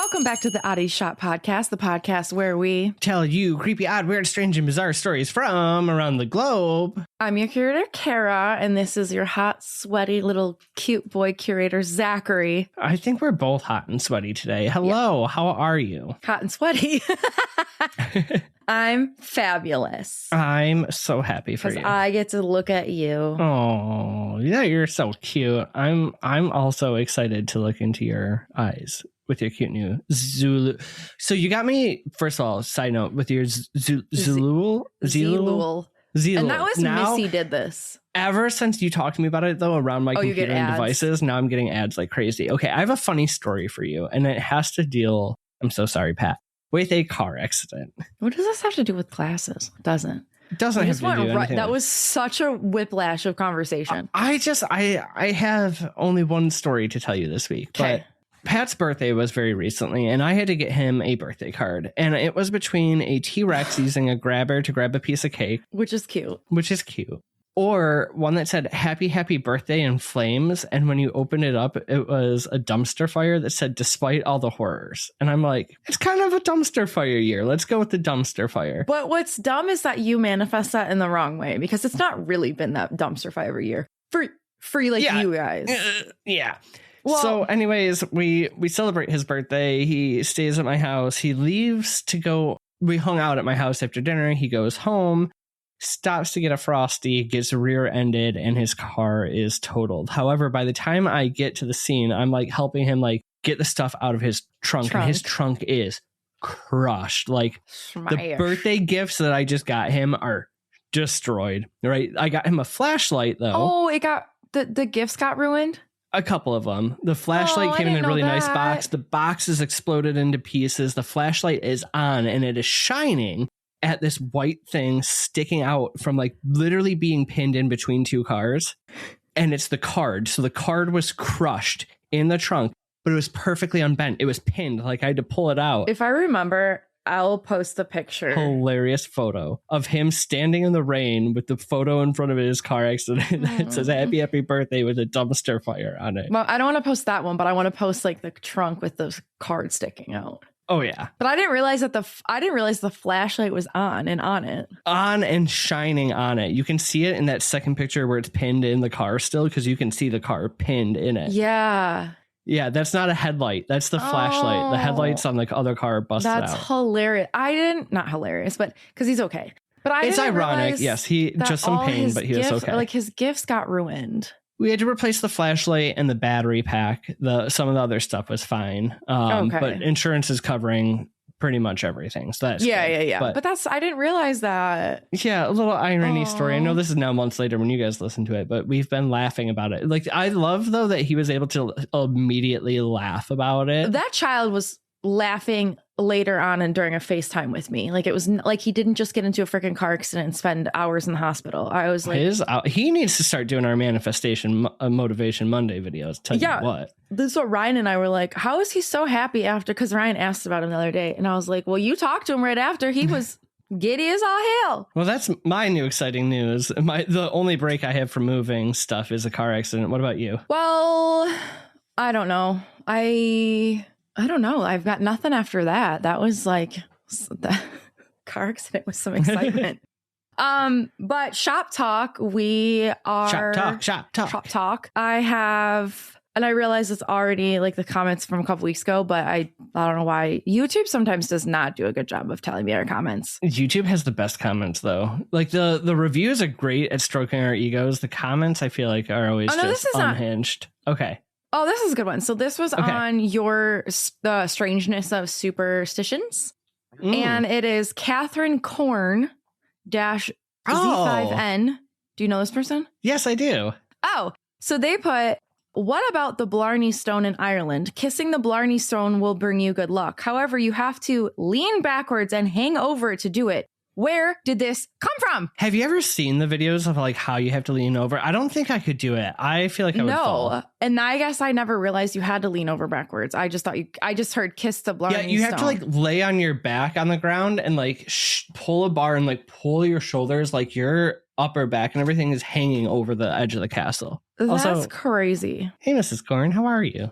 Welcome back to the Oddity Shop podcast, the podcast where we tell you creepy, odd, weird, strange, and bizarre stories from around the globe. I'm your curator, Kara, and this is your hot, sweaty, little cute boy curator, Zachary. I think we're both hot and sweaty today. Hello, how are you? Hot and sweaty. I'm fabulous. I'm so happy for you. I get to look at you. Oh, yeah, you're so cute. I'm also excited to look into your eyes with your cute new Zulu. So you got me, first of all, side note, with your Zulu. And that was now, Missy did this. Ever since you talked to me about it, though, around my computer and devices, now I'm getting ads like crazy. Okay, I have a funny story for you, and it has to deal, I'm so sorry, Pat, with a car accident. What does this have to do with glasses? It doesn't have to do anything. That was such a whiplash of conversation. I have only one story to tell you this week. Okay. But Pat's birthday was very recently, and I had to get him a birthday card. And it was between a T-Rex using a grabber to grab a piece of cake. Which is cute. Or one that said, happy, happy birthday in flames. And when you opened it up, it was a dumpster fire that said, despite all the horrors. And I'm like, it's kind of a dumpster fire year. Let's go with the dumpster fire. But what's dumb is that you manifest that in the wrong way, because it's not really been that dumpster fire year for you guys. Yeah. Well, so anyways, we celebrate his birthday. He stays at my house. He leaves to go. We hung out at my house after dinner. He goes home, stops to get a Frosty, gets rear-ended, and his car is totaled. However, by the time I get to the scene, I'm like helping him like get the stuff out of his trunk. And his trunk is crushed. Like the birthday gifts that I just got him are destroyed. Right? I got him a flashlight though. Oh, it got the gifts got ruined? A couple of them. The flashlight came in a really nice box. The box is exploded into pieces. The flashlight is on and it is shining at this white thing sticking out from like literally being pinned in between two cars. And it's the card. So the card was crushed in the trunk, but it was perfectly unbent. It was pinned. Like I had to pull it out. If I remember, I'll post a picture. Hilarious photo of him standing in the rain with the photo in front of his car accident that says happy, happy birthday with a dumpster fire on it. Well, I don't want to post that one, but I want to post like the trunk with the card sticking out. Oh, yeah. But I didn't realize that the flashlight was on it. On and shining on it. You can see it in that second picture where it's pinned in the car still, because you can see the car pinned in it. Yeah. Yeah, that's not a headlight. That's the flashlight. The headlights on the other car busted out. That's hilarious. Not hilarious, but because he's okay. But it's ironic. Yes, he just some pain, but he was okay. Like his gifts got ruined. We had to replace the flashlight and the battery pack. Some of the other stuff was fine. But insurance is covering pretty much everything. So that's yeah. But I didn't realize that. Yeah, a little irony story. I know this is now months later when you guys listen to it, but we've been laughing about it. Like I love though that he was able to immediately laugh about it. That child was laughing later on and during a FaceTime with me. Like it was like he didn't just get into a freaking car accident and spend hours in the hospital. I was like, he needs to start doing our manifestation motivation Monday videos. Tell you what. This is what Ryan and I were like, how is he so happy after? Because Ryan asked about him the other day, and I was like, well, you talked to him right after. He was giddy as all hell. Well, that's my new exciting news. The only break I have from moving stuff is a car accident. What about you? Well, I don't know. I don't know. I've got nothing after that. That was like the car accident with some excitement. But shop talk, we are shop talk. I have, and I realize it's already like the comments from a couple weeks ago, but I don't know why YouTube sometimes does not do a good job of telling me our comments. YouTube has the best comments though. Like the reviews are great at stroking our egos. The comments I feel like are always unhinged. Okay. Oh, this is a good one. So this was on the strangeness of superstitions. And it is Catherine Korn -Z5N. Do you know this person? Yes, I do. Oh, so they put, what about the Blarney Stone in Ireland? Kissing the Blarney Stone will bring you good luck. However, you have to lean backwards and hang over to do it. Where did this come from? Have you ever seen the videos of like how you have to lean over? I don't think I could do it. I feel like I would fall. And I guess I never realized you had to lean over backwards. I just thought I just heard kiss the Blarney Stone. Yeah, you have to like lay on your back on the ground and like pull a bar and like pull your shoulders, like your upper back and everything is hanging over the edge of the castle. That's crazy. Hey, Mrs. Korn, how are you?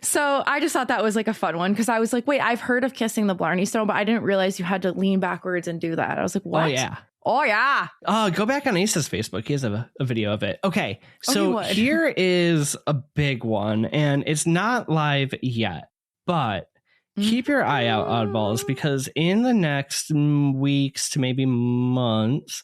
So I just thought that was like a fun one because I was like, wait, I've heard of kissing the Blarney Stone, but I didn't realize you had to lean backwards and do that. I was like, what? Oh, yeah. Oh, yeah. Go back on Ace's Facebook. He has a video of it. Okay. So here is a big one, and it's not live yet, but keep your eye out, oddballs, because in the next weeks to maybe months,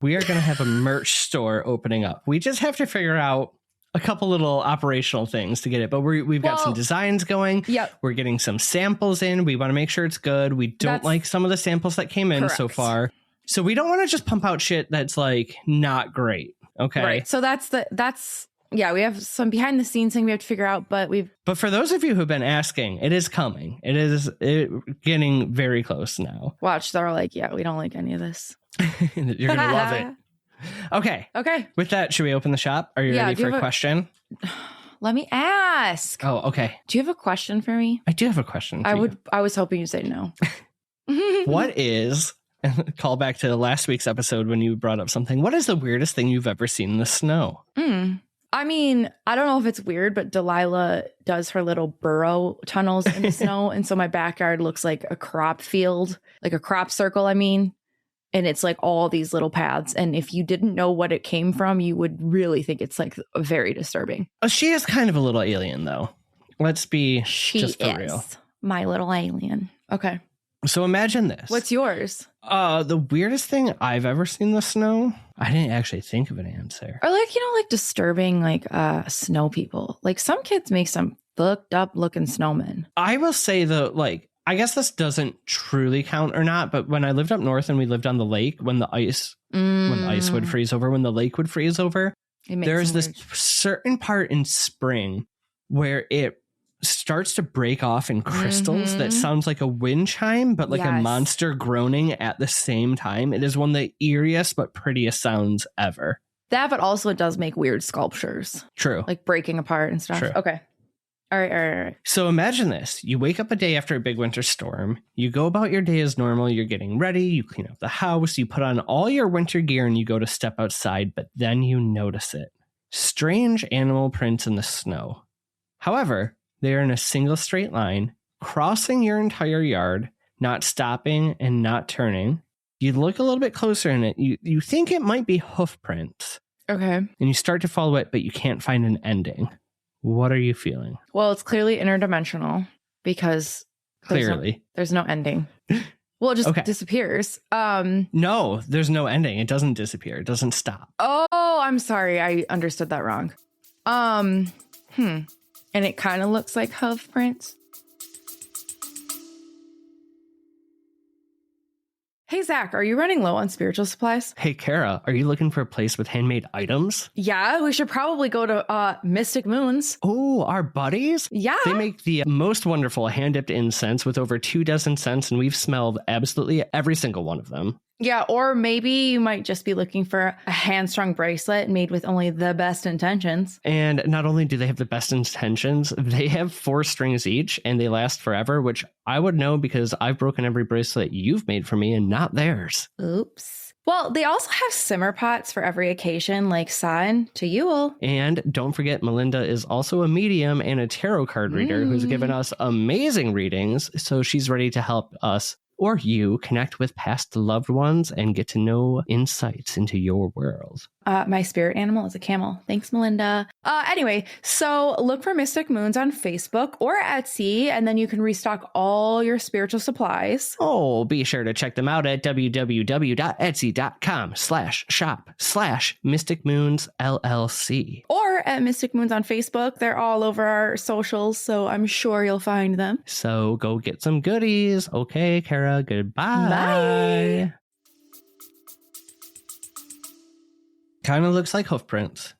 we are going to have a merch store opening up. We just have to figure out a couple little operational things to get it, but we've got some designs going. Yep. We're getting some samples in. We want to make sure it's good. We don't like some of the samples that came in so far. So we don't want to just pump out shit that's like not great. Okay. Right. So we have some behind the scenes thing we have to figure out, but for those of you who've been asking, it is coming. It is getting very close now. Watch. They're like, yeah, we don't like any of this. You're going to love it. Okay. With that, should we open the shop? Are you ready for a question? Let me ask. Oh, okay. Do you have a question for me? I do have a question for you. I was hoping you'd say no. What is, call back to last week's episode when you brought up something, what is the weirdest thing you've ever seen in the snow? I mean, I don't know if it's weird, but Delilah does her little burrow tunnels in the snow. And so my backyard looks like a crop field, like a crop circle, I mean. And it's like all these little paths. And if you didn't know what it came from, you would really think it's like very disturbing. She is kind of a little alien, though. Let's be just for real. My little alien. Okay. So imagine this. What's yours? The weirdest thing I've ever seen in the snow. I didn't actually think of an answer. Or like, like disturbing like snow people. Like some kids make some fucked up looking snowmen. I will say though, like, I guess this doesn't truly count or not, but when I lived up north and we lived on the lake, when the ice would freeze over, when the lake would freeze over, there's this certain part in spring where it starts to break off in crystals that sounds like a wind chime, but like a monster groaning at the same time. It is one of the eeriest but prettiest sounds ever. That, but also it does make weird sculptures. True. Like breaking apart and stuff. True. Okay. All right. So imagine this. You wake up a day after a big winter storm. You go about your day as normal. You're getting ready. You clean up the house. You put on all your winter gear and you go to step outside. But then you notice it. Strange animal prints in the snow. However, they are in a single straight line, crossing your entire yard, not stopping and not turning. You look a little bit closer in it. You think it might be hoof prints. Okay. And you start to follow it, but you can't find an ending. What are you feeling? Well, it's clearly interdimensional because there's no ending. Well, it just disappears. No, there's no ending. It doesn't disappear. It doesn't stop. Oh, I'm sorry. I understood that wrong. And it kind of looks like hoof prints. Hey, Zach, are you running low on spiritual supplies? Hey, Kara, are you looking for a place with handmade items? Yeah, we should probably go to Mystic Moons. Oh, our buddies? Yeah. They make the most wonderful hand-dipped incense with over 24 scents, and we've smelled absolutely every single one of them. Yeah, or maybe you might just be looking for a hand-strung bracelet made with only the best intentions. And not only do they have the best intentions, they have 4 strings each, and they last forever, which I would know because I've broken every bracelet you've made for me and not theirs. Oops. Well, they also have simmer pots for every occasion, like San to Yule. And don't forget, Melinda is also a medium and a tarot card reader who's given us amazing readings, so she's ready to help us or you connect with past loved ones and get to know insights into your world. My spirit animal is a camel. Thanks, Melinda. Anyway, so look for Mystic Moons on Facebook or Etsy, and then you can restock all your spiritual supplies. Oh, be sure to check them out at www.etsy.com/shop/mysticmoonsllc. Or at Mystic Moons on Facebook. They're all over our socials, so I'm sure you'll find them. So go get some goodies. Okay, Kara, goodbye. Bye. Kind of looks like hoof prints.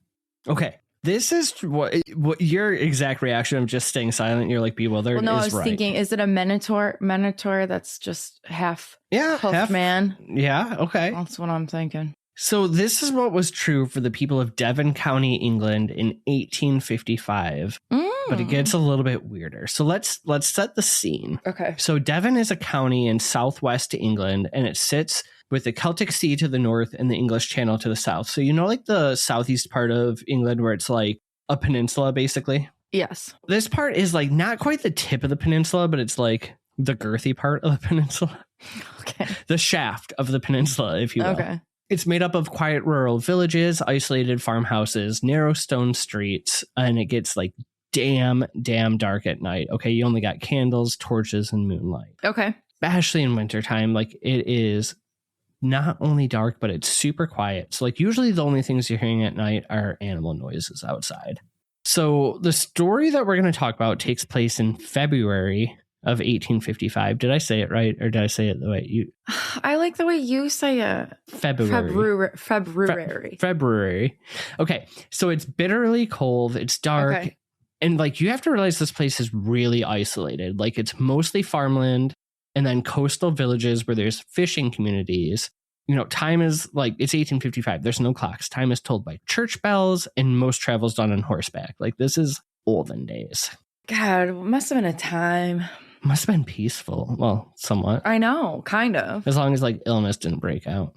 Okay, this is what your exact reaction of just staying silent. You're like bewildered. Well, no, I was thinking, is it a minotaur? Minotaur that's just half hoof man. Yeah, okay. That's what I'm thinking. So this is what was true for the people of Devon County, England in 1855. But it gets a little bit weirder. So let's set the scene. Okay. So Devon is a county in southwest England, and it sits with the Celtic Sea to the north and the English Channel to the south. So like the southeast part of England where it's like a peninsula, basically? Yes. This part is like not quite the tip of the peninsula, but it's like the girthy part of the peninsula. Okay. The shaft of the peninsula, if you will. Okay. It's made up of quiet rural villages, isolated farmhouses, narrow stone streets, and it gets like damn dark at night. Okay, you only got candles, torches, and moonlight. Okay. Especially in wintertime, like it is not only dark, but it's super quiet. So like usually the only things you're hearing at night are animal noises outside. So the story that we're going to talk about takes place in February of 1855. Did I say it right? Or did I say it the way you... I like the way you say it. February. February. Okay. So it's bitterly cold. It's dark. Okay. And like you have to realize this place is really isolated. Like it's mostly farmland and then coastal villages where there's fishing communities. You know, time is like, it's 1855. There's no clocks. Time is told by church bells and most travel's done on horseback. Like this is olden days. God, it must have been a time. Must have been peaceful. Well, somewhat. I know, kind of. As long as like illness didn't break out.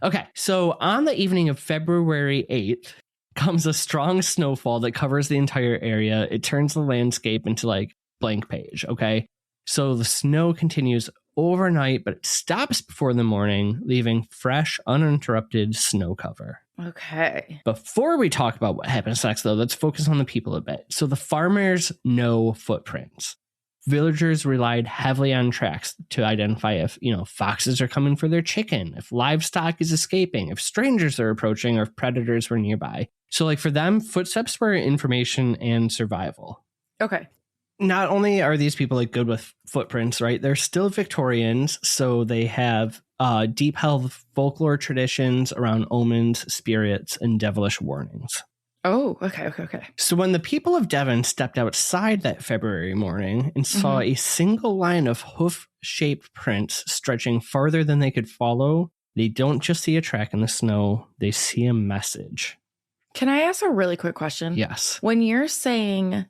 Okay, so on the evening of February 8th comes a strong snowfall that covers the entire area. It turns the landscape into like blank page, okay? So the snow continues overnight, but it stops before the morning, leaving fresh, uninterrupted snow cover. Okay. Before we talk about what happens next, though, let's focus on the people a bit. So the farmers know footprints. Villagers relied heavily on tracks to identify if, you know, foxes are coming for their chicken, if livestock is escaping, if strangers are approaching, or if predators were nearby. So like for them, footsteps were information and survival. Okay. Not only are these people like good with footprints, right? They're still Victorians, so they have deep held folklore traditions around omens, spirits, and devilish warnings. Oh, okay. So when the people of Devon stepped outside that February morning and saw a single line of hoof-shaped prints stretching farther than they could follow, they don't just see a track in the snow, they see a message. Can I ask a really quick question? Yes. When you're saying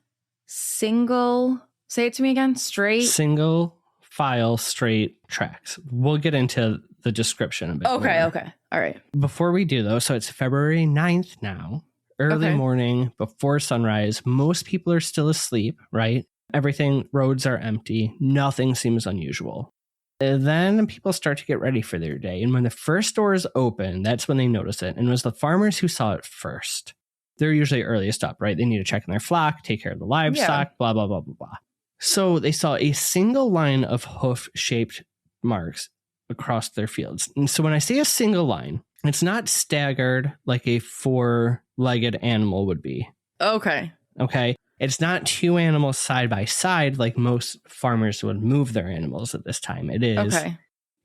single, say it to me again, straight? Single file straight tracks. We'll get into the description a bit. Okay. All right. Before we do though, so it's February 9th now. Early morning, before sunrise, most people are still asleep, right? Roads are empty. Nothing seems unusual. And then people start to get ready for their day. And when the first doors open, that's when they notice it. And it was the farmers who saw it first. They're usually earliest up, right? They need to check in their flock, take care of the livestock, blah, blah, blah, blah, blah. So they saw a single line of hoof-shaped marks across their fields. And so when I say a single line, it's not staggered like a four-legged animal would be. Okay. It's not two animals side by side like most farmers would move their animals at this time. It is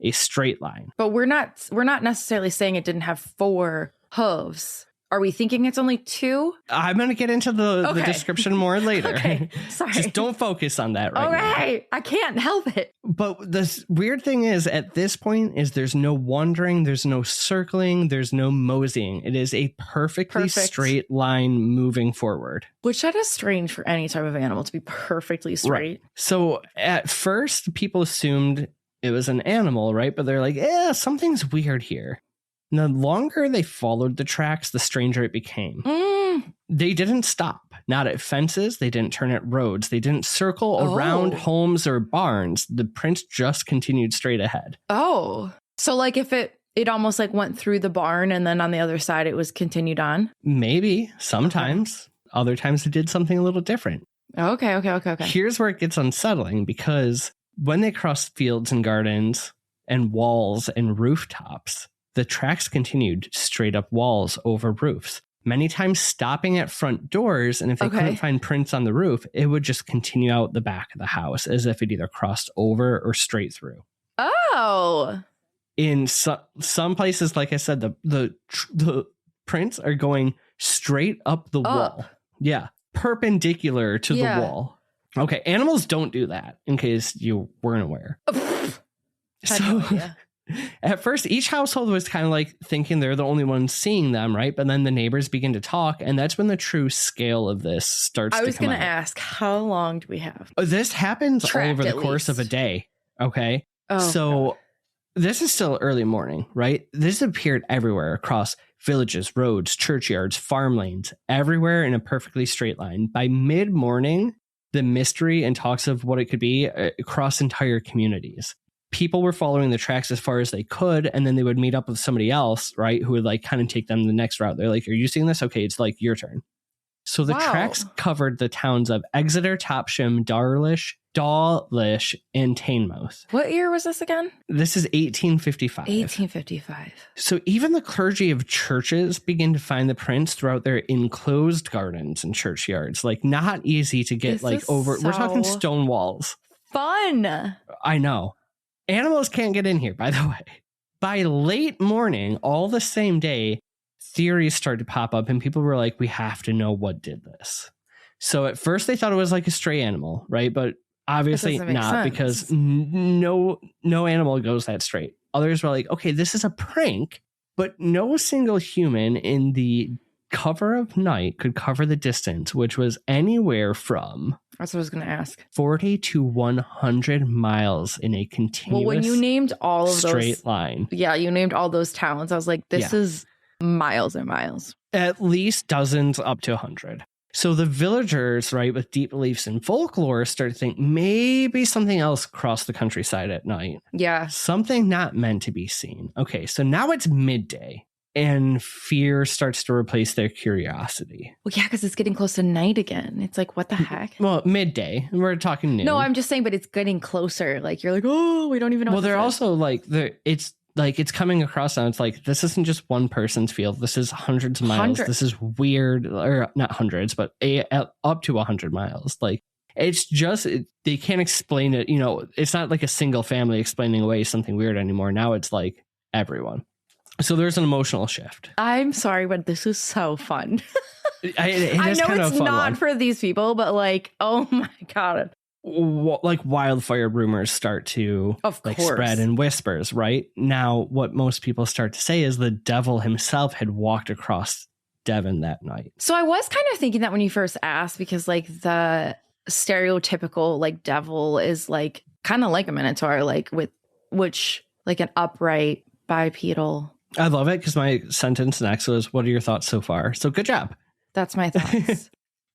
a straight line. But we're not necessarily saying it didn't have four hooves. Are we thinking it's only two? I'm going to get into the description more later. Okay, sorry. Just don't focus on that right now. Okay, I can't help it. But the weird thing is, at this point, is there's no wandering, there's no circling, there's no moseying. It is a perfect straight line moving forward. Which that is strange for any type of animal to be perfectly straight. Right. So at first, people assumed it was an animal, right? But they're like, something's weird here. And the longer they followed the tracks, the stranger it became. They didn't stop. Not at fences. They didn't turn at roads. They didn't circle around homes or barns. The prints just continued straight ahead. Oh. So like if it almost like went through the barn and then on the other side it was continued on? Maybe. Sometimes. Okay. Other times it did something a little different. Okay. Here's where it gets unsettling, because when they crossed fields and gardens and walls and rooftops, the tracks continued straight up walls over roofs, many times stopping at front doors. And if they couldn't find prints on the roof, it would just continue out the back of the house as if it either crossed over or straight through. Oh. In some places, like I said, the prints are going straight up the wall. Yeah. Perpendicular to the wall. Okay. Animals don't do that, in case you weren't aware. At first, each household was kind of like thinking they're the only ones seeing them, right? But then the neighbors begin to talk, and that's when the true scale of this starts to come out. I was going to ask, how long do we have? This happens all over the course of a day, okay? So this is still early morning, right? This appeared everywhere across villages, roads, churchyards, farm lanes, everywhere in a perfectly straight line. By mid-morning, the mystery and talks of what it could be across entire communities. People were following the tracks as far as they could, and then they would meet up with somebody else, right, who would like kind of take them the next route. They're like, are you seeing this? Okay, it's like your turn. So the tracks covered the towns of Exeter, Topsham, Dawlish, and Teignmouth. What year was this again? This is 1855. 1855. So even the clergy of churches begin to find the prints throughout their enclosed gardens and churchyards. Like, not easy to get over. We're talking stone walls. Fun. I know. Animals can't get in here, by the way. By late morning, all the same day, theories started to pop up and people were like, we have to know what did this. So at first they thought it was like a stray animal, right? But obviously not, because no animal goes that straight. Others were like, okay, this is a prank, but no single human in the cover of night could cover the distance, which was anywhere from... That's what I was going to ask. 40 to 100 miles in a continuous when you named all of straight line. Yeah, you named all those towns. I was like, this is miles and miles. At least dozens up to 100. So the villagers, right, with deep beliefs in folklore, start to think maybe something else crossed the countryside at night. Yeah. Something not meant to be seen. Okay, so now it's midday. And fear starts to replace their curiosity. Well, yeah, because it's getting close to night again. It's like, what the heck? Well, midday. We're talking noon. No, I'm just saying, but it's getting closer. Like, you're like, oh, we don't even know. Well, they're also like, it's coming across now. It's like, this isn't just one person's field. This is hundreds of miles. This is weird. Or not hundreds, but up to 100 miles. Like, it's just, they can't explain it. You know, it's not like a single family explaining away something weird anymore. Now it's like everyone. So there's an emotional shift. I'm sorry, but this is so fun. I know it's not for these people, but like, oh my God. Like wildfire rumors start to spread in whispers, right? Now, what most people start to say is the devil himself had walked across Devon that night. So I was kind of thinking that when you first asked, because like the stereotypical like devil is like kind of like a minotaur, like which like an upright bipedal. I love it because my sentence next was, what are your thoughts so far? So good job. That's my thoughts.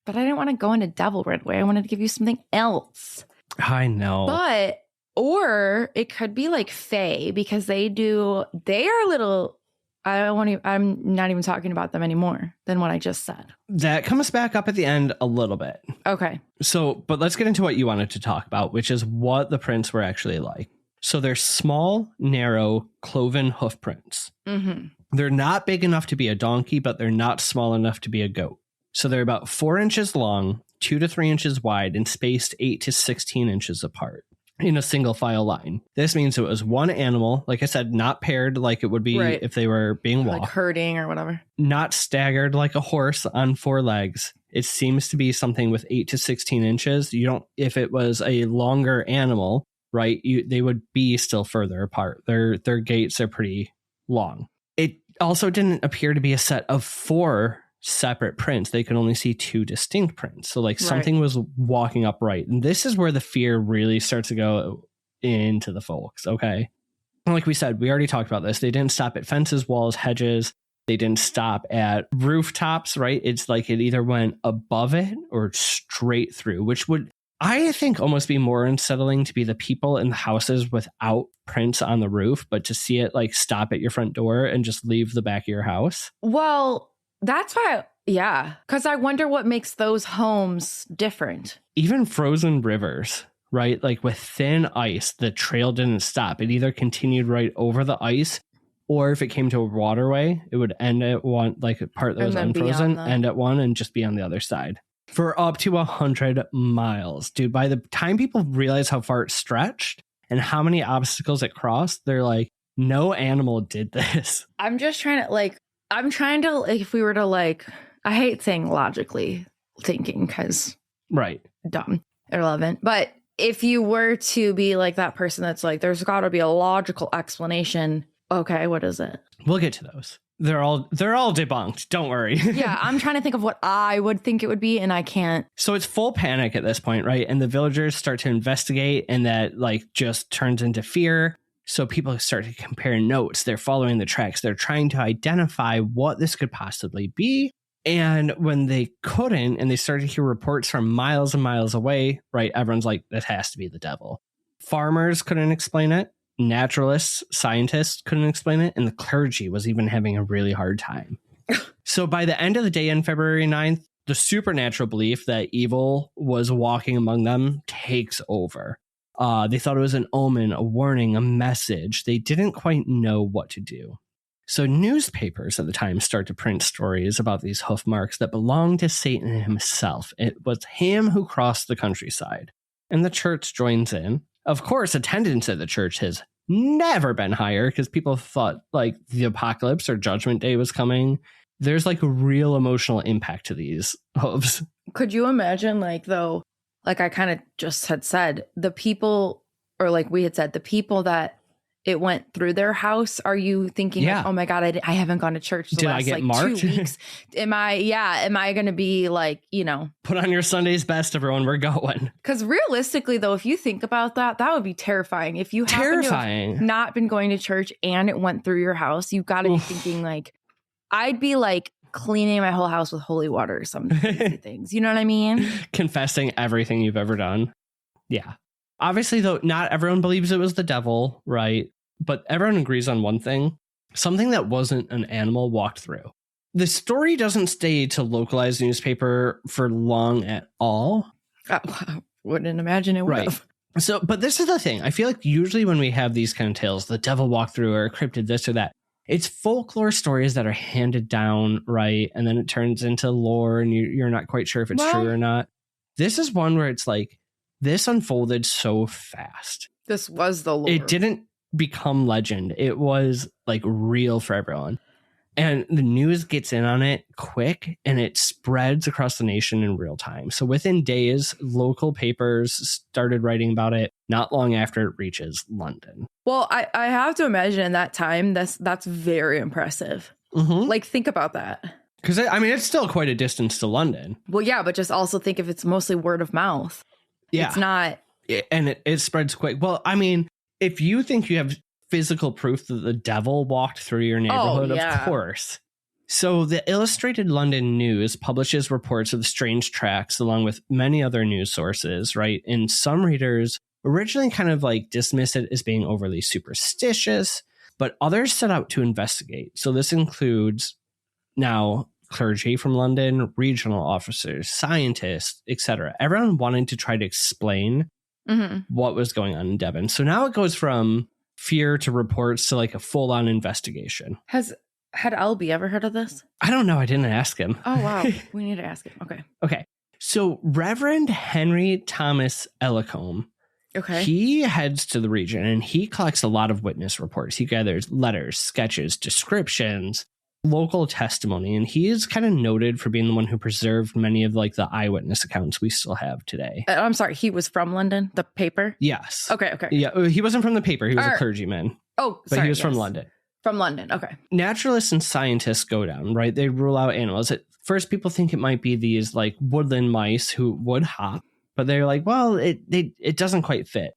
But I didn't want to go into devil right away. I wanted to give you something else. I know. Or it could be like fae, because they are little, I'm not even talking about them anymore than what I just said. That comes back up at the end a little bit. Okay. So, but let's get into what you wanted to talk about, which is what the prints were actually like. So they're small, narrow, cloven hoof prints. Mm-hmm. They're not big enough to be a donkey, but they're not small enough to be a goat. So they're about 4 inches long, 2 to 3 inches wide, and spaced 8 to 16 inches apart in a single file line. This means it was one animal, like I said, not paired like it would be if they were being walked. Like herding or whatever. Not staggered like a horse on 4 legs. It seems to be something with 8 to 16 inches. If it was a longer animal, right, they would be still further apart. Their gaits are pretty long. It also didn't appear to be a set of 4 separate prints. They could only see 2 distinct prints. So like something was walking upright. And this is where the fear really starts to go into the folks. Okay. And like we said, we already talked about this. They didn't stop at fences, walls, hedges. They didn't stop at rooftops, right? It's like it either went above it or straight through, which would, I think, almost be more unsettling to be the people in the houses without prints on the roof, but to see it like stop at your front door and just leave the back of your house. Well, that's why, yeah. Because I wonder what makes those homes different. Even frozen rivers, right? Like with thin ice, the trail didn't stop. It either continued right over the ice, or if it came to a waterway, it would end at one, like a part that was unfrozen, end at one and just be on the other side. For up to 100 miles. Dude, by the time people realize how far it stretched and how many obstacles it crossed, they're like, no animal did this. I'm just trying to if we were to like, I hate saying logically thinking because dumb, irrelevant. But if you were to be like that person that's like, there's got to be a logical explanation. Okay, what is it? We'll get to those. They're all debunked. Don't worry. Yeah, I'm trying to think of what I would think it would be, and I can't. So it's full panic at this point, right? And the villagers start to investigate, and that like just turns into fear. So people start to compare notes. They're following the tracks. They're trying to identify what this could possibly be. And when they couldn't, and they started to hear reports from miles and miles away, right, everyone's like, this has to be the devil. Farmers couldn't explain it. Naturalists, scientists couldn't explain it. And the clergy was even having a really hard time. So by the end of the day on February 9th, the supernatural belief that evil was walking among them takes over. They thought it was an omen, a warning, a message. They didn't quite know what to do. So newspapers at the time start to print stories about these hoof marks that belonged to Satan himself. It was him who crossed the countryside. And the church joins in. Of course, attendance at the church has never been higher because people thought like the apocalypse or judgment day was coming. There's like a real emotional impact to these hooves. Could you imagine, like, though, like I kind of just had said, the people, or like we had said, the people that it went through their house, are you thinking, like, oh my God, I haven't gone to church the last like marked? 2 weeks. Am I going to be like, you know, put on your Sunday's best, everyone, we're going. Because realistically, though, if you think about that, that would be terrifying. If you happen to have not been going to church and it went through your house, you've got to be thinking like, I'd be like cleaning my whole house with holy water or some crazy things. You know what I mean? Confessing everything you've ever done. Yeah. Obviously, though, not everyone believes it was the devil, right? But everyone agrees on one thing. Something that wasn't an animal walked through. The story doesn't stay to localized newspaper for long at all. I wouldn't imagine it would have. So, but this is the thing. I feel like usually when we have these kind of tales, the devil walked through or a cryptid, this or that, it's folklore stories that are handed down, right? And then it turns into lore and you're not quite sure if it's true or not. This is one where it's like, this unfolded so fast. This was the lore. It didn't become legend. It was like real for everyone. And the news gets in on it quick and it spreads across the nation in real time. So within days, local papers started writing about it not long after it reaches London. Well, I have to imagine in that time, that's very impressive. Mm-hmm. Like, think about that. Because, I mean, it's still quite a distance to London. Well, yeah, but just also think if it's mostly word of mouth. Yeah. It's not. And it spreads quick. Well, I mean, if you think you have physical proof that the devil walked through your neighborhood, of course. So the Illustrated London News publishes reports of the strange tracks along with many other news sources, right? And some readers originally kind of like dismiss it as being overly superstitious, but others set out to investigate. So this includes now clergy from London, regional officers, scientists, etc. Everyone wanted to try to explain what was going on in Devon. So now it goes from fear to reports to like a full-on investigation. Had Albie ever heard of this? I don't know. I didn't ask him. Oh, wow. We need to ask him. Okay. So Reverend Henry Thomas Ellicombe, he heads to the region and he collects a lot of witness reports. He gathers letters, sketches, descriptions, local testimony, and he is kind of noted for being the one who preserved many of like the eyewitness accounts we still have today. I'm sorry, he was from London, the paper? Yes. Okay. Yeah, he wasn't from the paper. He was a clergyman. Oh, sorry. But he was from London. From London, okay. Naturalists and scientists go down, right? They rule out animals. At first, people think it might be these like woodland mice who would hop, but they're like, well, it doesn't quite fit.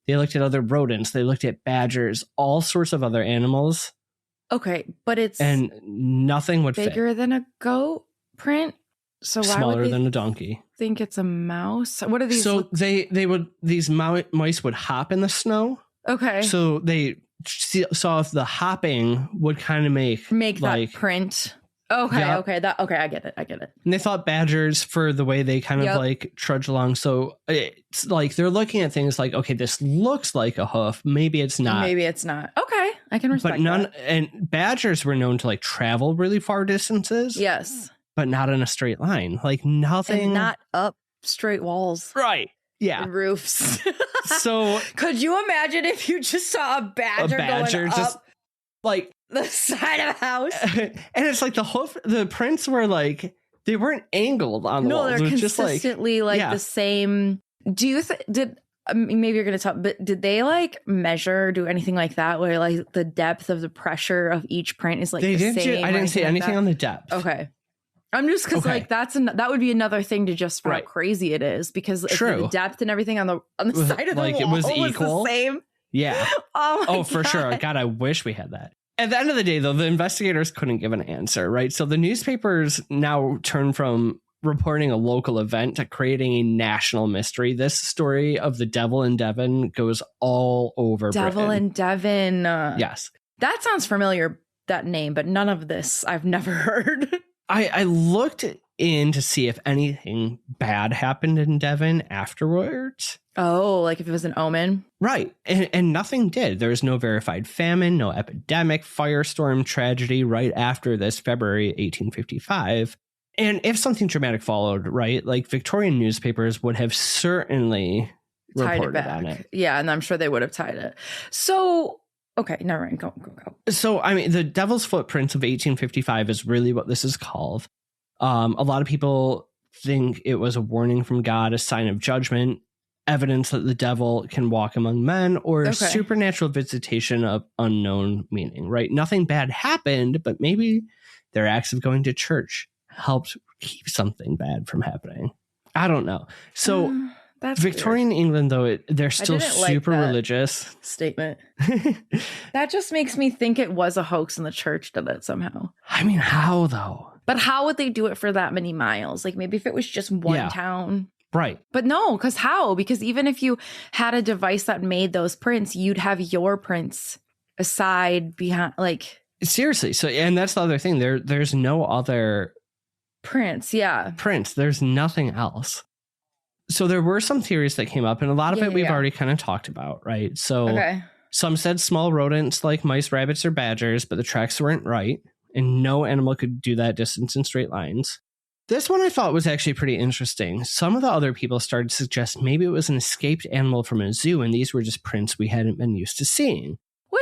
They looked at other rodents. They looked at badgers, all sorts of other animals. Okay, but it's and nothing would bigger than a goat print. So why smaller would they than a donkey? Think it's a mouse. What are these? So these mice would hop in the snow. Okay. So they saw if the hopping would kind of make that like, print. Okay. Yep. Okay. I get it. And they thought badgers for the way they kind of like trudge along. So it's like they're looking at things like, okay, this looks like a hoof. Maybe it's not. Okay. I can respect that. And badgers were known to like travel really far distances. Yes. But not in a straight line. Like nothing. And not up straight walls. Right. Yeah. And roofs. So could you imagine if you just saw a badger going just up like the side of a house? And it's like the prints were like, they weren't angled on the walls. No, they're consistently like the same. Do you maybe you're going to talk, but did they like measure, do anything like that where like the depth of the pressure of each print is like the same? I didn't see anything on the depth. Okay. I'm just because like that would be another thing to just for how crazy it is because if the depth and everything on the side of the wall it was equal. The same. Yeah. Oh, for sure. God, I wish we had that. At the end of the day, though, the investigators couldn't give an answer, right? So the newspapers now turn from reporting a local event to creating a national mystery. This story of the devil in Devon goes all over Devil Britain. in Devon. Yes. That sounds familiar, that name, but none of this I've never heard. I looked in to see if anything bad happened in Devon afterwards. Oh, like if it was an omen? Right. And nothing did. There was no verified famine, no epidemic, firestorm, tragedy right after this February 1855. And if something dramatic followed, right, like Victorian newspapers would have certainly reported on it. Yeah, and I'm sure they would have tied it. So, okay, never mind. Go. So, I mean, the Devil's Footprints of 1855 is really what this is called. A lot of people think it was a warning from God, a sign of judgment, evidence that the devil can walk among men, or supernatural visitation of unknown meaning, right? Nothing bad happened, but maybe their acts of going to church helped keep something bad from happening. I don't know. So that's Victorian weird. England, though, they're still super religious. Statement. That just makes me think it was a hoax and the church did it somehow. I mean, how though? But how would they do it for that many miles? Like maybe if it was just one town. Right. But no, because how? Because even if you had a device that made those prints, you'd have your prints aside behind, like. Seriously. So, and that's the other thing. There's no other prints. Yeah. Prints. There's nothing else. So there were some theories that came up, and a lot of it we've already kind of talked about, right? So some said small rodents like mice, rabbits, or badgers, but the tracks weren't right, and no animal could do that distance in straight lines. This one I thought was actually pretty interesting. Some of the other people started to suggest maybe it was an escaped animal from a zoo, and these were just prints we hadn't been used to seeing.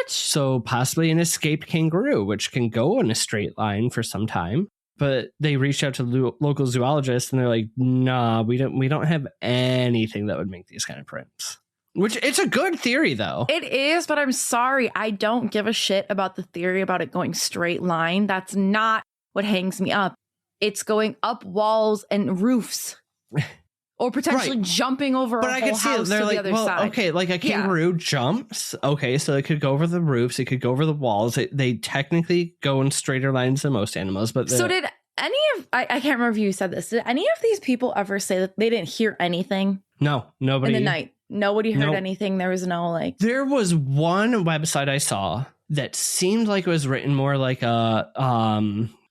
So possibly an escaped kangaroo, which can go in a straight line for some time. But they reached out to local zoologists, and they're like, "Nah, we don't have anything that would make these kind of prints." Which it's a good theory, though. It is, but I'm sorry, I don't give a shit about the theory about it going straight line. That's not what hangs me up. It's going up walls and roofs, or potentially jumping over a whole house to the other side. Okay, like a kangaroo jumps. Okay, so it could go over the roofs. It could go over the walls. They technically go in straighter lines than most animals. But so did any of, I can't remember if you said this, did any of these people ever say that they didn't hear anything? No, nobody. In the night. Nobody heard anything. There was no like. There was one website I saw that seemed like it was written more like a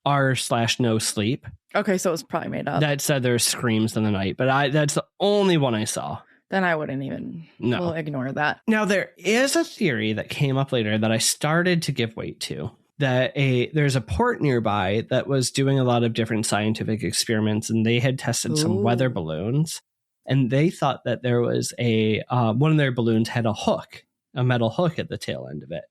r/no sleep. Okay, so it was probably made up. That said there's screams in the night, but that's the only one I saw. Then I wouldn't even. No. We'll ignore that. Now there is a theory that came up later that I started to give weight to. That there's a port nearby that was doing a lot of different scientific experiments, and they had tested some weather balloons, and they thought that there was one of their balloons had a metal hook at the tail end of it,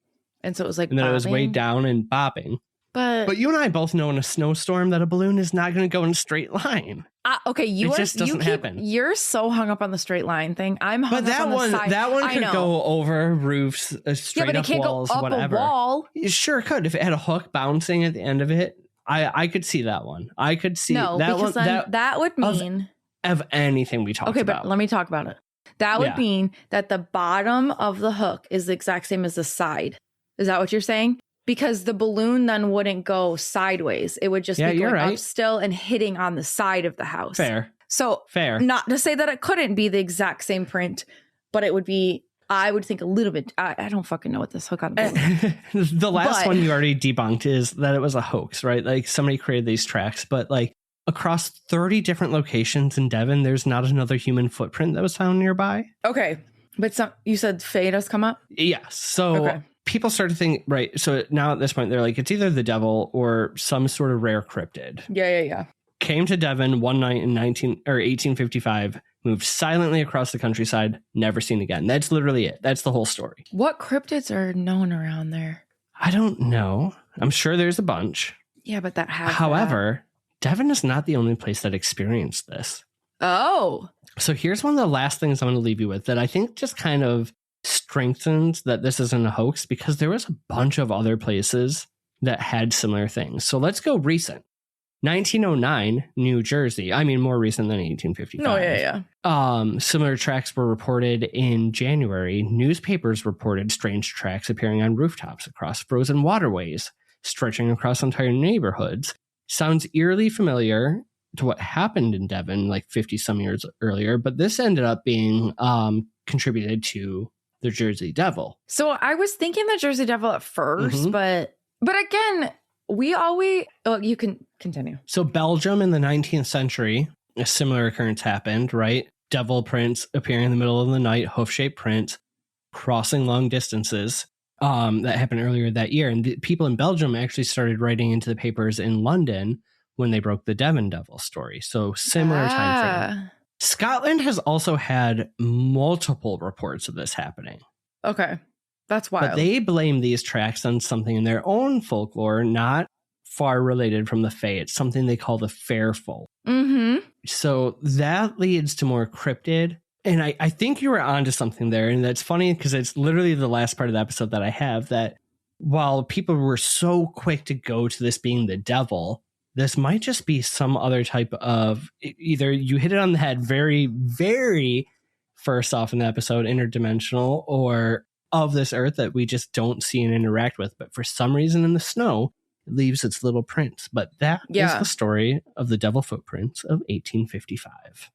and so it was like, and then it was weighed down and bobbing. But you and I both know in a snowstorm that a balloon is not going to go in a straight line. Okay, it just doesn't happen. You're so hung up on the straight line thing. I'm hung up on the side. That one could go over roofs, straight up walls, whatever. A wall. It sure could. If it had a hook bouncing at the end of it, I could see that one. I could see that because one. Then that would mean of anything we talked about. Okay, but let me talk about it. That would mean that the bottom of the hook is the exact same as the side. Is that what you're saying? Because the balloon then wouldn't go sideways. It would just be going up still and hitting on the side of the house. Fair. Not to say that it couldn't be the exact same print, but it would be, I would think a little bit, I don't fucking know what this hook on the balloon. The last one you already debunked is that it was a hoax, right? Like somebody created these tracks, but like across 30 different locations in Devon, there's not another human footprint that was found nearby. Okay. But you said Faye does come up? Yes. So people started thinking, right. So now at this point, they're like, it's either the devil or some sort of rare cryptid. Yeah. Came to Devon one night in 1855, moved silently across the countryside, never seen again. That's literally it. That's the whole story. What cryptids are known around there? I don't know. I'm sure there's a bunch. Yeah, but However, Devon is not the only place that experienced this. Oh. So here's one of the last things I'm going to leave you with that I think just kind of strengthens that this isn't a hoax, because there was a bunch of other places that had similar things. So let's go recent. 1909, New Jersey. I mean, more recent than 1855. No, yeah. Similar tracks were reported in January. Newspapers reported strange tracks appearing on rooftops across frozen waterways, stretching across entire neighborhoods. Sounds eerily familiar to what happened in Devon like 50 some years earlier, but this ended up being contributed to the Jersey Devil. So I was thinking the Jersey Devil at first, but again, you can continue. So Belgium in the 19th century, a similar occurrence happened, right? Devil prints appearing in the middle of the night, hoof-shaped prints, crossing long distances. That happened earlier that year. And the people in Belgium actually started writing into the papers in London when they broke the Devon Devil story. So similar time frame. Scotland has also had multiple reports of this happening. Okay. That's wild. But they blame these tracks on something in their own folklore, not far related from the Fae. It's something they call the fair folk. So that leads to more cryptid. And I think you were onto something there. And that's funny because it's literally the last part of the episode that I have, that while people were so quick to go to this being the devil, this might just be some other type of, either you hit it on the head very, very first off in the episode, interdimensional, or of this earth that we just don't see and interact with. But for some reason in the snow, it leaves its little prints. But that is the story of the devil footprints of 1855.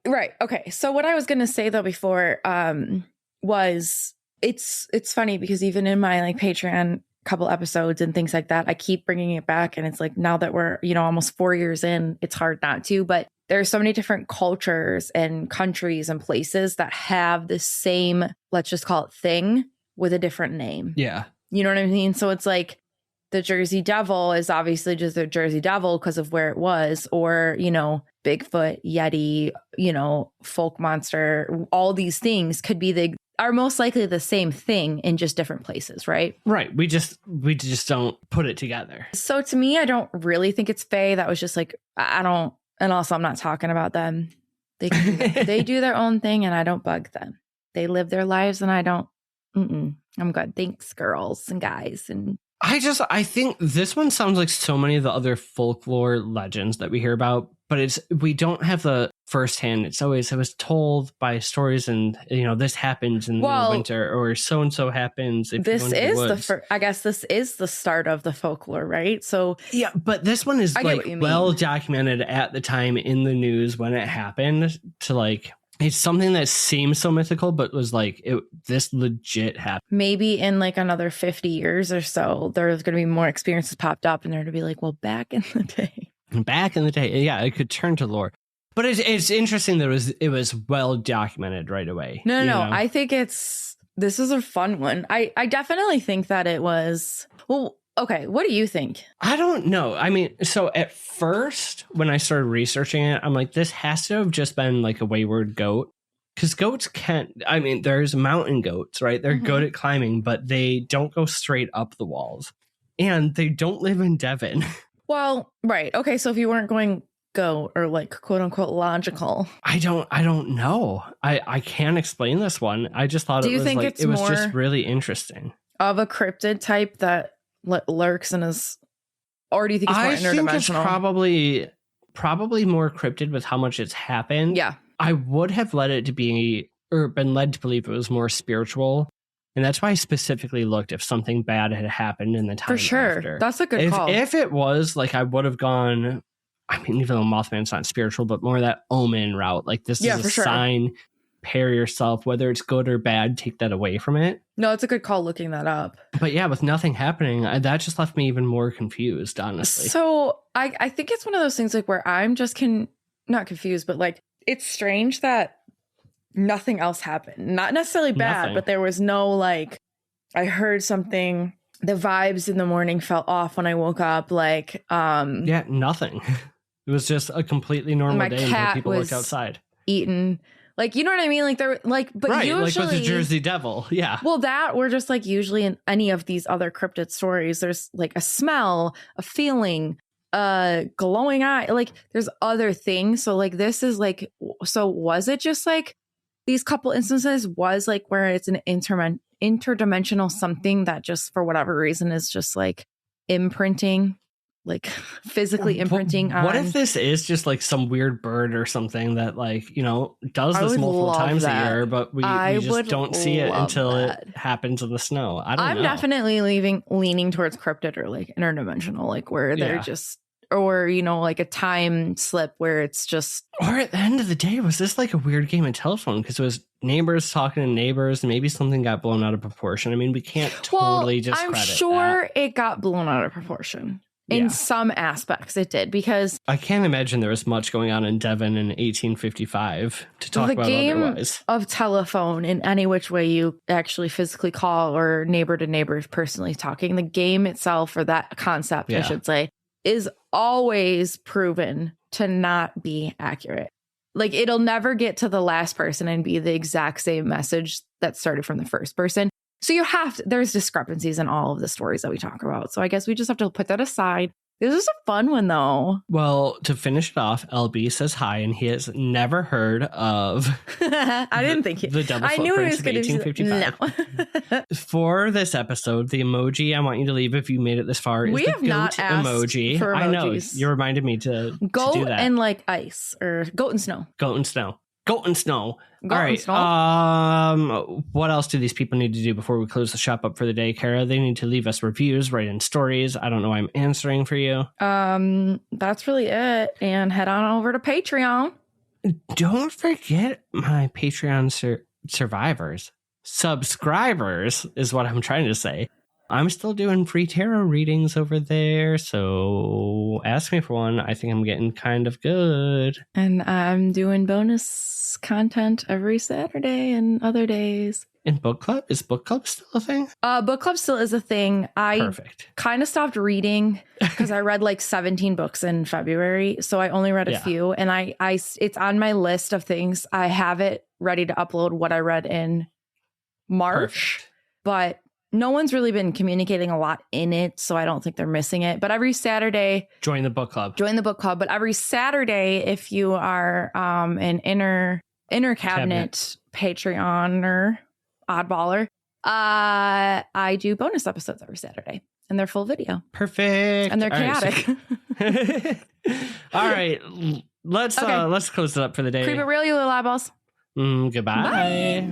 Right. Okay. So what I was going to say though before was it's funny because even in my like Patreon couple episodes and things like that, I keep bringing it back. And it's like, now that we're, almost 4 years in, it's hard not to, but there's so many different cultures and countries and places that have the same, let's just call it thing with a different name. Yeah. You know what I mean? So it's like the Jersey Devil is obviously just the Jersey Devil because of where it was, or, Bigfoot, Yeti, folk monster, all these things are most likely the same thing in just different places, right? Right. We just don't put it together. So to me, I don't really think it's Fae. That was just like, I don't, and also I'm not talking about them. They do their own thing and I don't bug them. They live their lives and I don't, I'm good. Thanks, girls and guys. And I think this one sounds like so many of the other folklore legends that we hear about, but we don't have the firsthand. It was told by stories, and this happens in the winter, or so and so happens. This is I guess this is the start of the folklore, right? So yeah, but this one is like well documented at the time in the news when it happened. To like, it's something that seems so mythical, but was like this legit happened. Maybe in like another 50 years or so, there's going to be more experiences popped up, and they're going to be like, well, back in the day, yeah, it could turn to lore. But it's interesting that it was well documented right away. No. I think this is a fun one. I definitely think that it was. Well, okay. What do you think? I don't know. I mean, so at first when I started researching it, I'm like, this has to have just been like a wayward goat. Because goats there's mountain goats, right? They're good at climbing, but they don't go straight up the walls. And they don't live in Devon. Well, right. Okay. So if you weren't going goat or like quote unquote logical, I don't know. I can't explain this one. I just thought it was just really interesting. Of a cryptid type that lurks in his, or do you think it's more interdimensional? I think it's probably more cryptid with how much it's happened. Yeah. I would have led it to be, or been led to believe it was more spiritual. And that's why I specifically looked if something bad had happened in the time. For sure. After. That's a good call. If it was, like, I would have gone, I mean, even though Mothman's not spiritual, but more that omen route. Like, this is a sign, pair yourself, whether it's good or bad, take that away from it. No, it's a good call looking that up. But yeah, with nothing happening, that just left me even more confused, honestly. So I think it's one of those things like where I'm just not confused, but like, it's strange that nothing else happened. Not necessarily bad, but there was no like, I heard something, the vibes in the morning felt off when I woke up. Like, yeah, nothing. It was just a completely normal day until people looked outside. Eaten. Like, you know what I mean? Like, they're like, but right, usually, like with the Jersey Devil. Yeah. Well, we're just like, usually in any of these other cryptid stories, there's like a smell, a feeling, glowing eye. Like, there's other things. So like, this is like, so was it just like these couple instances was like where it's an interdimensional something that just for whatever reason is just like imprinting like physically imprinting on. What if this is just like some weird bird or something that like, you know, does this multiple times a year, but we just don't see it until it happens in the snow? I don't know. I'm definitely leaning towards cryptid or like interdimensional, like where they're just, or, you know, like a time slip where it's just. Or at the end of the day, was this like a weird game of telephone? Because it was neighbors talking to neighbors, and maybe something got blown out of proportion. I mean, we can't totally discredit I'm sure that. it got blown out of proportion. In some aspects, it did, because I can't imagine there was much going on in Devon in 1855 to talk about otherwise. The game of telephone, in any which way you actually physically call or neighbor to neighbor personally talking, the game itself, or that concept, I should say, is always proven to not be accurate. Like, it'll never get to the last person and be the exact same message that started from the first person. So there's discrepancies in all of the stories that we talk about. So I guess we just have to put that aside. This was a fun one, though. Well, to finish it off, LB says hi, and he has never heard of I didn't think the double footprints of 1855. No. For this episode, the emoji I want you to leave if you made it this far is the goat emoji. For emojis. I know. You reminded me to do that. Goat and like ice, or goat and snow. Goat and snow. Goat and snow. Goat All right. and snow. What else do these people need to do before we close the shop up for the day, Kara? They need to leave us reviews, write in stories. I don't know why I'm answering for you. That's really it. And head on over to Patreon. Don't forget my Patreon subscribers is what I'm trying to say. I'm still doing free tarot readings over there, so ask me for one. I think I'm getting kind of good. And I'm doing bonus content every Saturday and other days. In book club? Is book club still a thing? Book club still is a thing. I kind of stopped reading because I read like 17 books in February, so I only read a few. And it's on my list of things. I have it ready to upload what I read in March, but no one's really been communicating a lot in it, so I don't think they're missing it. But every Saturday... Join the book club. But every Saturday, if you are an inner cabinet Patreon or oddballer, I do bonus episodes every Saturday. And they're full video. Perfect. And they're chaotic. All right. Let's close it up for the day. Creep it real, you little eyeballs. Goodbye. Bye.